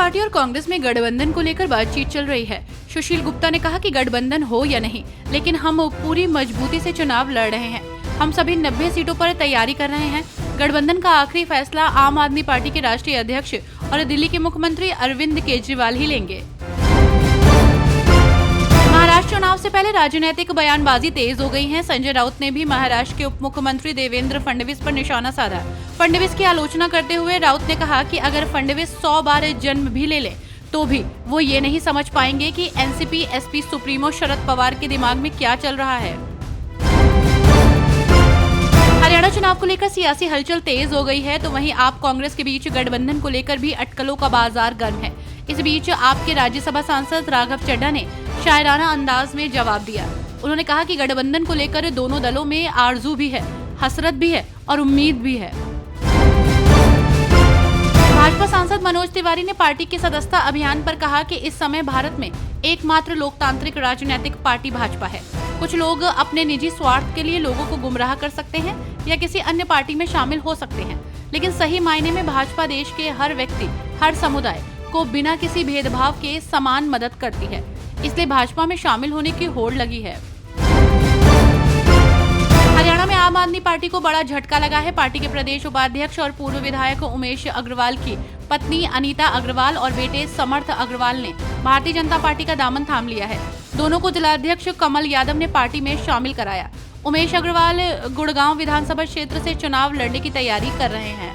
Party और कांग्रेस में गठबंधन को लेकर बातचीत चल रही है। सुशील गुप्ता ने कहा कि गठबंधन हो या नहीं, लेकिन हम पूरी मजबूती से चुनाव लड़ रहे हैं। हम सभी 90 सीटों पर तैयारी कर रहे हैं। गठबंधन का आखिरी फैसला आम आदमी पार्टी के राष्ट्रीय अध्यक्ष और दिल्ली के मुख्यमंत्री अरविंद केजरीवाल ही लेंगे। महाराष्ट्र चुनाव से पहले राजनीतिक बयानबाजी तेज हो गई है। संजय राउत ने भी महाराष्ट्र के उप मुख्यमंत्री देवेंद्र फडणवीस पर निशाना साधा। फडणवीस की आलोचना करते हुए राउत ने कहा कि अगर फडणवीस 100 बार जन्म भी ले लें तो भी वो ये नहीं समझ पाएंगे कि NCP SP supremo Sharad Pawar के दिमाग में क्या चल रहा है। हरियाणा चुनाव को लेकर सियासी हलचल तेज हो गई है, तो वहीं आप कांग्रेस के बीच गठबंधन को लेकर भी अटकलों का बाजार गर्म है। इस बीच आपके राज्यसभा सांसद राघव चड्ढा ने शायराना अंदाज में जवाब दिया। उन्होंने कहा कि गठबंधन को लेकर दोनों दलों में आरजू भी है, हसरत भी है और उम्मीद भी है। भाजपा सांसद मनोज तिवारी ने पार्टी के सदस्यता अभियान पर कहा कि इस समय भारत में एकमात्र लोकतांत्रिक राजनीतिक पार्टी भाजपा है। कुछ लोग अपने निजी स्वार्थ के लिए लोगों को गुमराह कर सकते हैं या किसी अन्य पार्टी में शामिल हो सकते हैं, लेकिन सही मायने में भाजपा देश के हर व्यक्ति, हर समुदाय को बिना किसी भेदभाव के समान मदद करती है। इसलिए भाजपा में शामिल होने की होड़ लगी है। हरियाणा में आम आदमी पार्टी को बड़ा झटका लगा है। पार्टी के प्रदेश उपाध्यक्ष और पूर्व विधायक उमेश अग्रवाल की पत्नी अनीता अग्रवाल और बेटे समर्थ अग्रवाल ने भारतीय जनता पार्टी का दामन थाम लिया है। दोनों को जिलाध्यक्ष कमल यादव ने पार्टी में शामिल कराया। उमेश अग्रवाल गुड़गांव विधानसभा क्षेत्र से चुनाव लड़ने की तैयारी कर रहे हैं।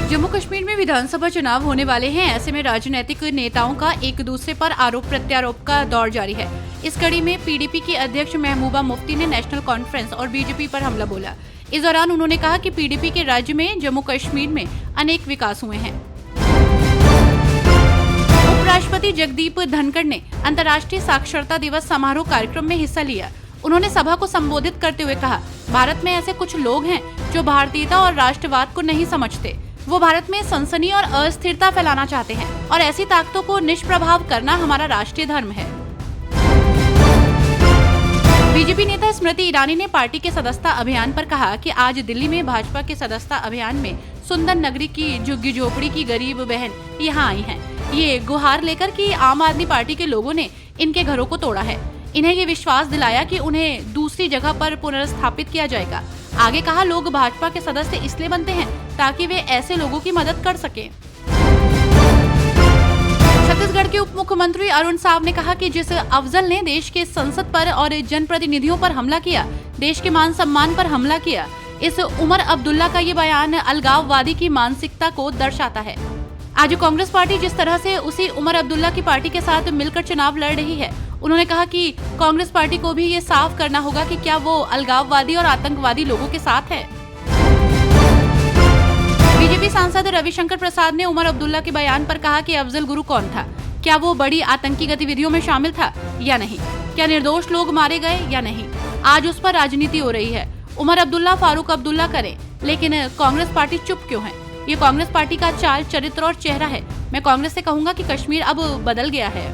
जम्मू कश्मीर में विधानसभा चुनाव होने वाले हैं। ऐसे में राजनीतिक नेताओं का एक दूसरे पर आरोप प्रत्यारोप का दौर जारी है। इस कड़ी में पीडीपी की अध्यक्ष महबूबा मुफ्ती ने नेशनल कॉन्फ्रेंस और बीजेपी पर हमला बोला। इस दौरान उन्होंने कहा कि पीडीपी के राज्य में जम्मू कश्मीर में अनेक विकास हुए हैं। उपराष्ट्रपति जगदीप धनखड़ ने अंतर्राष्ट्रीय साक्षरता दिवस समारोह कार्यक्रम में हिस्सा लिया। उन्होंने सभा को संबोधित करते हुए कहा, भारत में ऐसे कुछ लोग हैं जो भारतीयता और राष्ट्रवाद को नहीं समझते। वो भारत में सनसनी और अस्थिरता फैलाना चाहते हैं और ऐसी ताकतों को निष्प्रभाव करना हमारा राष्ट्रीय धर्म है। बीजेपी नेता स्मृति ईरानी ने पार्टी के सदस्यता अभियान पर कहा कि आज दिल्ली में भाजपा के सदस्यता अभियान में सुंदर नगरी की झुग्गी झोपड़ी की गरीब बहन यहाँ आई हैं। ये गुहार लेकर कि आम आदमी पार्टी के लोगों ने इनके घरों को तोड़ा है। इन्हें ये विश्वास दिलाया कि उन्हें दूसरी जगह पर पुनर्स्थापित किया जाएगा। आगे कहा, लोग भाजपा के सदस्य इसलिए बनते हैं ताकि वे ऐसे लोगों की मदद कर सकें। छत्तीसगढ़ के उप मुख्यमंत्री अरुण साव ने कहा कि जिस अफजल ने देश के संसद पर और जनप्रतिनिधियों पर हमला किया, देश के मान सम्मान पर हमला किया, इस उमर अब्दुल्ला का ये बयान अलगाववादी की मानसिकता को दर्शाता है। आज कांग्रेस पार्टी जिस तरह से उसी उमर अब्दुल्ला की पार्टी के साथ मिलकर चुनाव लड़ रही है, उन्होंने कहा कि कांग्रेस पार्टी को भी ये साफ करना होगा कि क्या वो अलगाववादी और आतंकवादी लोगों के साथ है। बीजेपी सांसद रविशंकर प्रसाद ने उमर अब्दुल्ला के बयान पर कहा कि अफजल गुरु कौन था, क्या वो बड़ी आतंकी गतिविधियों में शामिल था या नहीं, क्या निर्दोष लोग मारे गए या नहीं। आज उस पर राजनीति हो रही है। उमर अब्दुल्ला फारूक अब्दुल्ला करें, लेकिन कांग्रेस पार्टी चुप क्यों है। ये कांग्रेस पार्टी का चाल, चरित्र और चेहरा है। मैं कांग्रेस से कहूंगा कि कश्मीर अब बदल गया है।